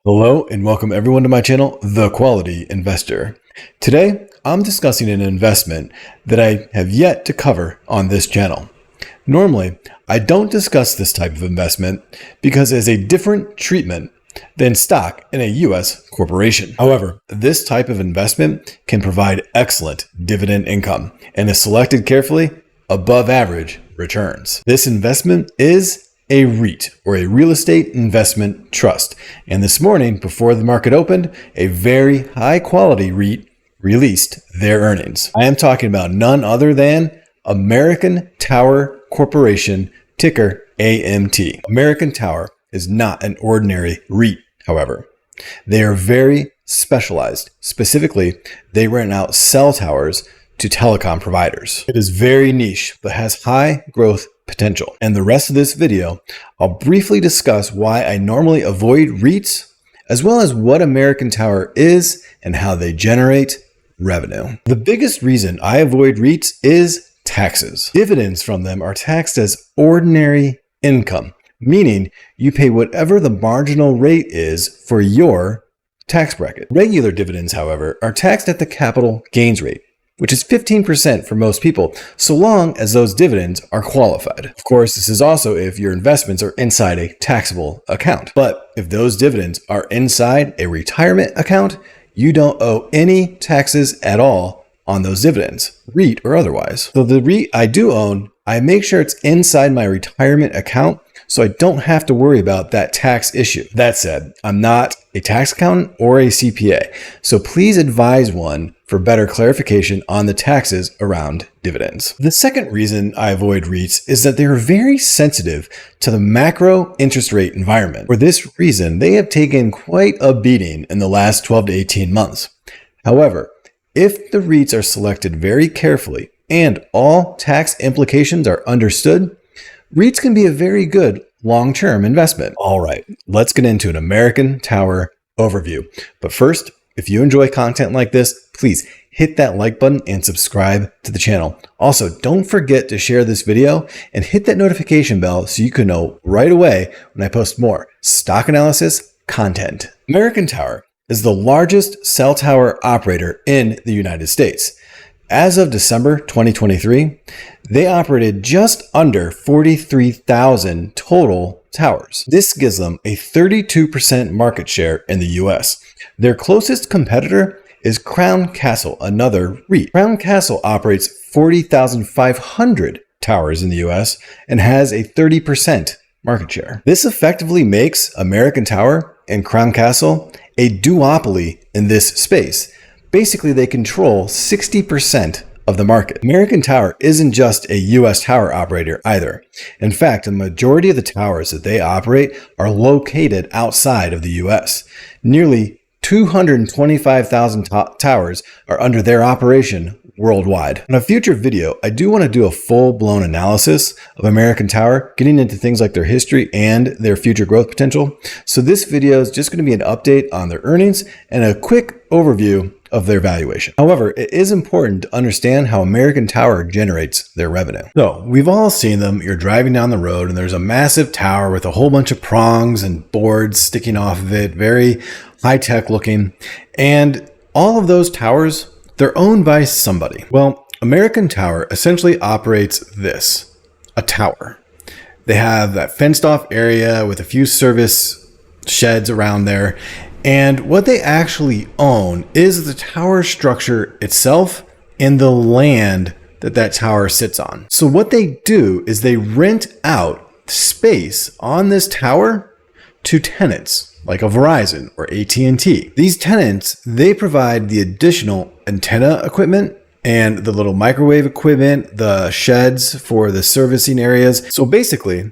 Hello and welcome everyone to my channel, The Quality Investor. Today, I'm discussing an investment that I have yet to cover on this channel. Normally, I don't discuss this type of investment because it is a different treatment than stock in a U.S. corporation. However, this type of investment can provide excellent dividend income and is selected carefully, above average returns. This investment is a REIT, or a real estate investment trust. And this morning, before the market opened, a very high quality REIT released their earnings. I am talking about none other than American Tower Corporation, ticker AMT. American Tower is not an ordinary REIT, however. They are very specialized. Specifically, they rent out cell towers to telecom providers. It is very niche, but has high growth potential. And the rest of this video, I'll briefly discuss why I normally avoid REITs, as well as what American Tower is and how they generate revenue. The biggest reason I avoid REITs is taxes. Dividends from them are taxed as ordinary income, meaning you pay whatever the marginal rate is for your tax bracket. Regular dividends, however, are taxed at the capital gains rate, which is 15% for most people, so long as those dividends are qualified. Of course, this is also if your investments are inside a taxable account. But if those dividends are inside a retirement account, you don't owe any taxes at all on those dividends, REIT or otherwise. So the REIT I do own, I make sure it's inside my retirement account so I don't have to worry about that tax issue. That said, I'm not a tax accountant or a CPA, so please advise one for better clarification on the taxes around dividends. The second reason I avoid REITs is that they are very sensitive to the macro interest rate environment. For this reason, they have taken quite a beating in the last 12 to 18 months. However, if the REITs are selected very carefully and all tax implications are understood, REITs can be a very good long-term investment. All right, let's get into an American Tower overview. But first, if you enjoy content like this, please hit that like button and subscribe to the channel. Also, don't forget to share this video and hit that notification bell so you can know right away when I post more stock analysis content. American Tower is the largest cell tower operator in the United States. As of December 2023, they operated just under 43,000 total towers. This gives them a 32% market share in the US. Their closest competitor is Crown Castle, another REIT. Crown Castle operates 40,500 towers in the US and has a 30% market share. This effectively makes American Tower and Crown Castle a duopoly in this space. Basically, they control 60% of the market. American Tower isn't just a US tower operator either. In fact, the majority of the towers that they operate are located outside of the US. Nearly 225,000 towers are under their operation worldwide. In a future video, I do want to do a full-blown analysis of American Tower, getting into things like their history and their future growth potential. So this video is just going to be an update on their earnings and a quick overview of their valuation. However, it is important to understand how American Tower generates their revenue. So we've all seen them. You're driving down the road and there's a massive tower with a whole bunch of prongs and boards sticking off of it, very high-tech looking. And all of those towers, they're owned by somebody. Well, American Tower essentially operates this, a tower. They have that fenced off area with a few service sheds around there. And what they actually own is the tower structure itself and the land that that tower sits on. So what they do is they rent out space on this tower to tenants like a Verizon or AT&T. These tenants, they provide the additional antenna equipment and the little microwave equipment, the sheds for the servicing areas. So basically,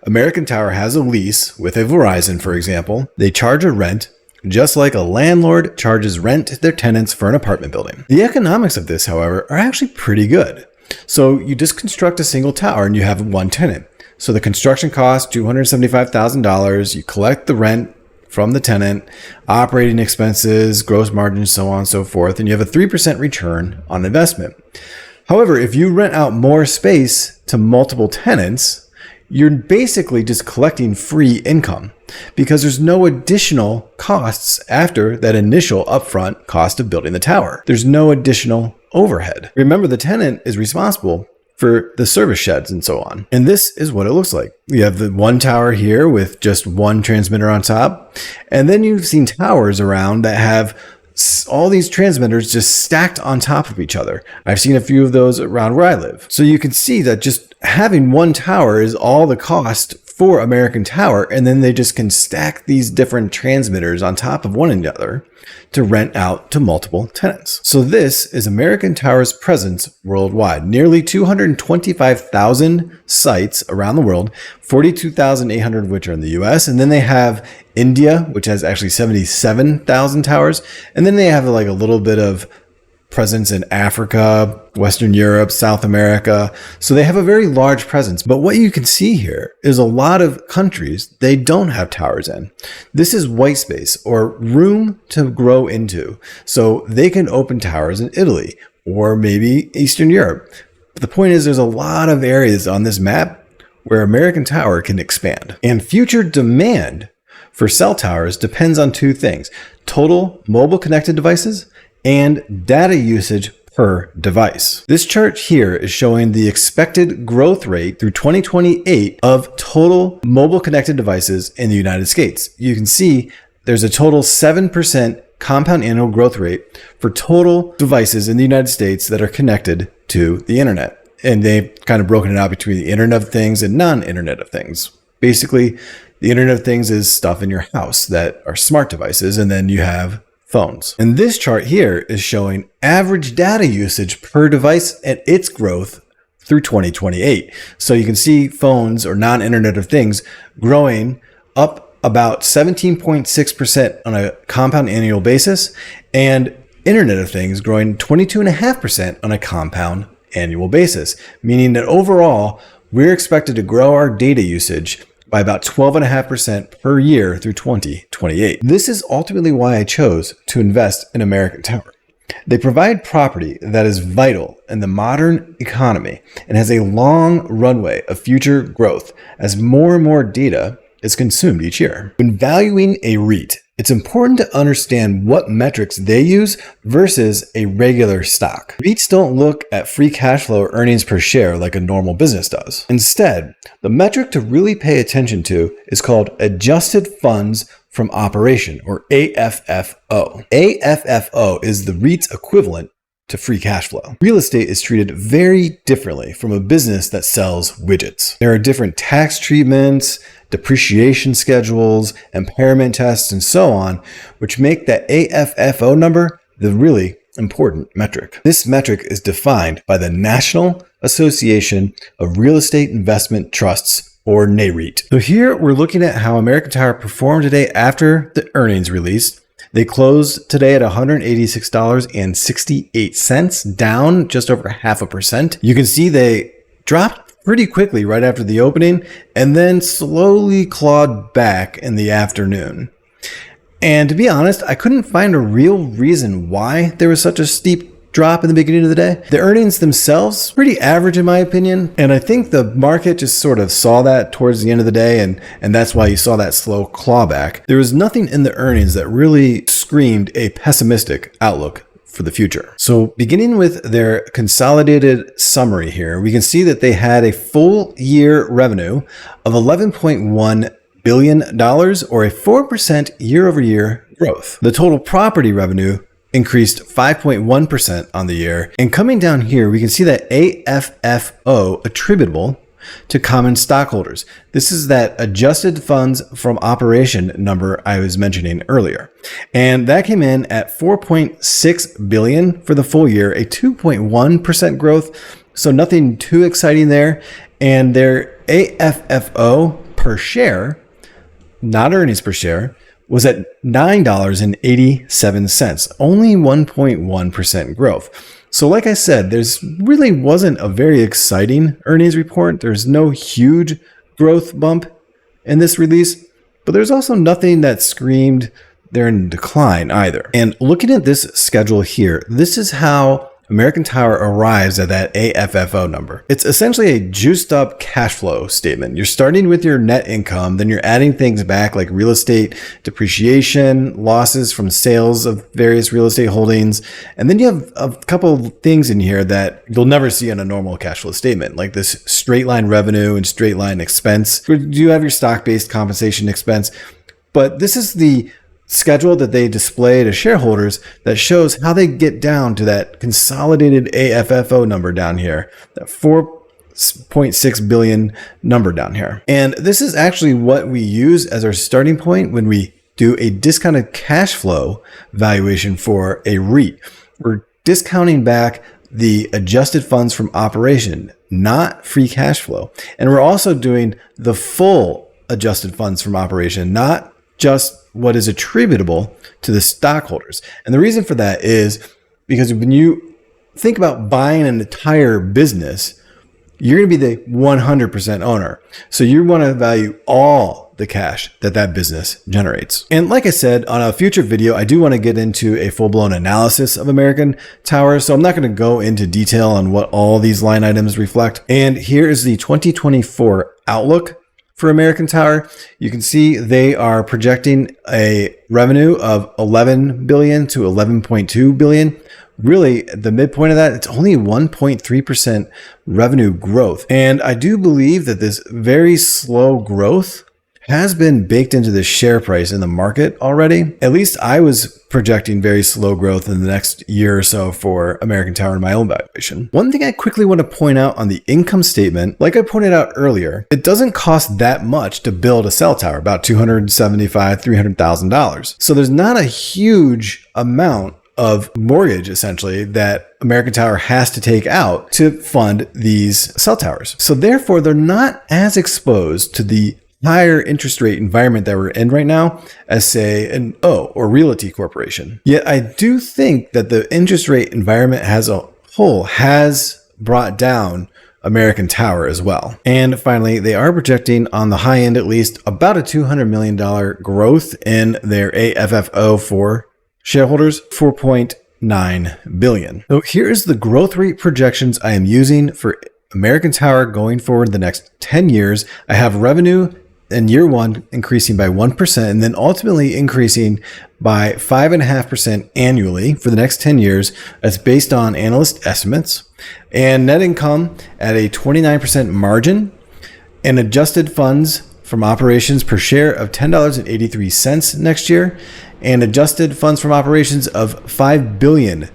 American Tower has a lease with a Verizon, for example. They charge a rent, just like a landlord charges rent to their tenants for an apartment building. The economics of this, however, are actually pretty good. So you just construct a single tower and you have one tenant. So the construction costs $275,000. You collect the rent from the tenant, operating expenses, gross margins, so on and so forth, and you have a 3% return on investment. However, if you rent out more space to multiple tenants, you're basically just collecting free income. because there's no additional costs after that initial upfront cost of building the tower. There's no additional overhead. Remember, the tenant is responsible for the service sheds and so on. And this is what it looks like. You have the one tower here with just one transmitter on top. And then you've seen towers around that have all these transmitters just stacked on top of each other. I've seen a few of those around where I live. So you can see that just having one tower is all the cost for American Tower, and then they just can stack these different transmitters on top of one another to rent out to multiple tenants. So this is American Tower's presence worldwide. Nearly 225,000 sites around the world, 42,800 of which are in the US. And then they have India, which has actually 77,000 towers. And then they have like a little bit of presence in Africa, Western Europe, South America. So they have a very large presence. But what you can see here is a lot of countries they don't have towers in. This is white space or room to grow into. So they can open towers in Italy or maybe Eastern Europe. But the point is there's a lot of areas on this map where American Tower can expand. And future demand for cell towers depends on two things: total mobile connected devices and data usage per device. This chart here is showing the expected growth rate through 2028 of total mobile connected devices in the United States. You can see there's a total 7% compound annual growth rate for total devices in the United States that are connected to the internet. And they've kind of broken it out between the Internet of Things and non-Internet of Things. Basically, the Internet of Things is stuff in your house that are smart devices, and then you have phones. And this chart here is showing average data usage per device and its growth through 2028. So you can see phones or non-Internet of Things growing up about 17.6% on a compound annual basis, and Internet of Things growing 22.5% on a compound annual basis, meaning that overall, we're expected to grow our data usage by about 12.5% per year through 2028. This is ultimately why I chose to invest in American Tower. They provide property that is vital in the modern economy and has a long runway of future growth as more and more data is consumed each year. When valuing a REIT, it's important to understand what metrics they use versus a regular stock. REITs don't look at free cash flow or earnings per share like a normal business does. Instead, the metric to really pay attention to is called adjusted funds from operation, or AFFO. AFFO is the REIT's equivalent to free cash flow. Real estate is treated very differently from a business that sells widgets. There are different tax treatments, depreciation schedules, impairment tests, and so on, which make that AFFO number the really important metric. This metric is defined by the National Association of Real Estate Investment Trusts, or NAREIT. So here we're looking at how American Tower performed today after the earnings release. They closed today at $186.68, down just over 0.5%. You can see they dropped pretty quickly right after the opening and then slowly clawed back in the afternoon. And to be honest, I couldn't find a real reason why there was such a steep drop in the beginning of the day. The earnings themselves, pretty average in my opinion. And I think the market just sort of saw that towards the end of the day. And that's why you saw that slow clawback. There was nothing in the earnings that really screamed a pessimistic outlook for the future. So beginning with their consolidated summary here, we can see that they had a full year revenue of $11.1 billion, or a 4% year over year growth. The total property revenue increased 5.1% on the year. And coming down here, we can see that AFFO attributable to common stockholders. This is that adjusted funds from operation number I was mentioning earlier. And that came in at $4.6 billion for the full year, a 2.1% growth. So nothing too exciting there. And their AFFO per share, not earnings per share, was at $9.87, only 1.1% growth. So like I said, there's really wasn't a very exciting earnings report. There's no huge growth bump in this release, but there's also nothing that screamed they're in decline either. And looking at this schedule here, this is how American Tower arrives at that AFFO number. It's essentially a juiced up cash flow statement. You're starting with your net income, then you're adding things back like real estate depreciation, losses from sales of various real estate holdings, and then you have a couple of things in here that you'll never see on a normal cash flow statement, like this straight line revenue and straight line expense. You have your stock-based compensation expense, but this is the schedule that they display to shareholders that shows how they get down to that consolidated AFFO number down here, that 4.6 billion number down here. And this is actually what we use as our starting point when we do a discounted cash flow valuation for a REIT. We're discounting back the adjusted funds from operation, not free cash flow. And we're also doing the full adjusted funds from operation, not just what is attributable to the stockholders. And the reason for that is because when you think about buying an entire business, you're going to be the 100% owner. So you want to value all the cash that business generates. And like I said, on a future video, I do want to get into a full-blown analysis of American Tower. So I'm not going to go into detail on what all these line items reflect. And here is the 2024 outlook for American Tower. You can see they are projecting a revenue of 11 billion to 11.2 billion. Really, the midpoint of that, it's only 1.3% revenue growth. And I do believe that this very slow growth has been baked into the share price in the market already. At least I was projecting very slow growth in the next year or so for American Tower in my own valuation. One thing I quickly want to point out on the income statement, like I pointed out earlier, it doesn't cost that much to build a cell tower, about $275,000, $300,000. So there's not a huge amount of mortgage essentially that American Tower has to take out to fund these cell towers. So therefore, they're not as exposed to the higher interest rate environment that we're in right now as say an or Realty Corporation. Yet I do think that the interest rate environment as a whole has brought down American Tower as well. And finally, they are projecting on the high end at least about a $200 million growth in their AFFO for shareholders, 4.9 billion. So here's the growth rate projections I am using for American Tower going forward the next 10 years. I have revenue in year one increasing by 1% and then ultimately increasing by 5.5% annually for the next 10 years. That's based on analyst estimates. And net income at a 29% margin and adjusted funds from operations per share of $10.83 next year and adjusted funds from operations of $5 billion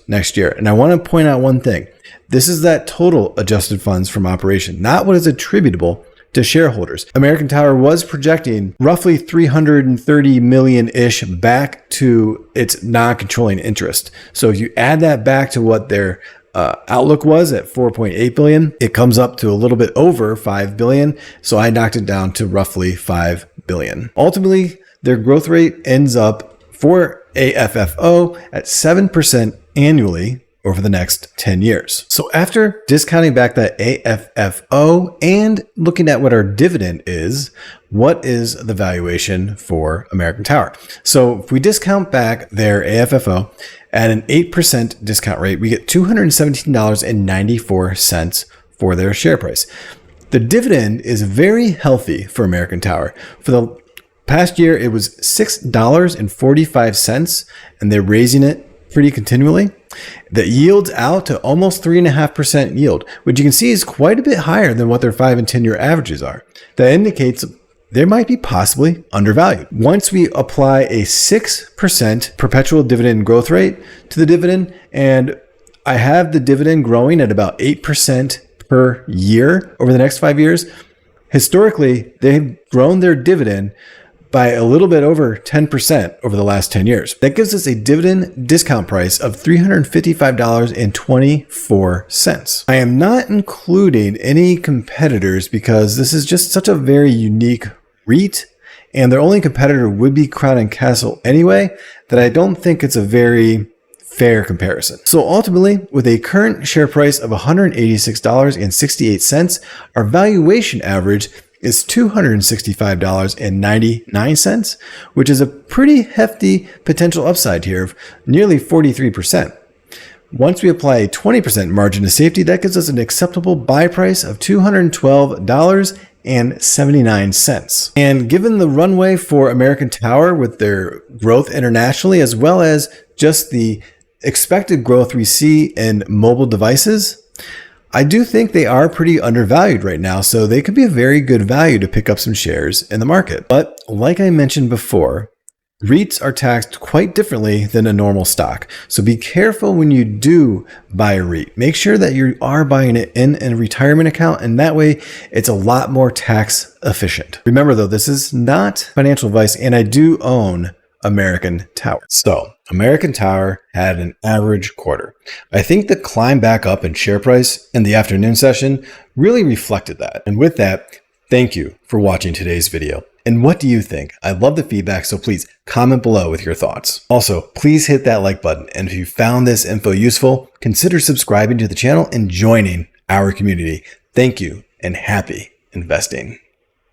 next year. And I want to point out one thing. This is that total adjusted funds from operation, not what is attributable to shareholders. American Tower was projecting roughly 330 million-ish back to its non-controlling interest. So if you add that back to what their outlook was at 4.8 billion, it comes up to a little bit over 5 billion. So I knocked it down to roughly 5 billion. Ultimately, their growth rate ends up for AFFO at 7% annually over the next 10 years. So after discounting back that AFFO and looking at what our dividend is, what is the valuation for American Tower? So if we discount back their AFFO at an 8% discount rate, we get $217.94 for their share price. The dividend is very healthy for American Tower. For the past year, it was $6.45, and they're raising it pretty continually. That yields out to almost 3.5% yield, which you can see is quite a bit higher than what their 5 and 10-year averages are. That indicates they might be possibly undervalued. Once we apply a 6% perpetual dividend growth rate to the dividend, and I have the dividend growing at about 8% per year over the next 5 years, historically, they've grown their dividend by a little bit over 10% over the last 10 years. That gives us a dividend discount price of $355.24. I am not including any competitors because this is just such a very unique REIT, and their only competitor would be Crown and Castle anyway, that I don't think it's a very fair comparison. So ultimately, with a current share price of $186.68, our valuation average is $265.99, which is a pretty hefty potential upside here of nearly 43%. Once we apply a 20% margin of safety, that gives us an acceptable buy price of $212.79. And given the runway for American Tower with their growth internationally, as well as just the expected growth we see in mobile devices, I do think they are pretty undervalued right now, so they could be a very good value to pick up some shares in the market. But like I mentioned before, REITs are taxed quite differently than a normal stock. So be careful when you do buy a REIT. Make sure that you are buying it in a retirement account, and that way it's a lot more tax efficient. Remember though, this is not financial advice, and I do own American Tower. So American Tower had an average quarter. I think the climb back up in share price in the afternoon session really reflected that. And with that, thank you for watching today's video. And what do you think? I love the feedback, so please comment below with your thoughts. Also, please hit that like button. And if you found this info useful, consider subscribing to the channel and joining our community. Thank you and happy investing.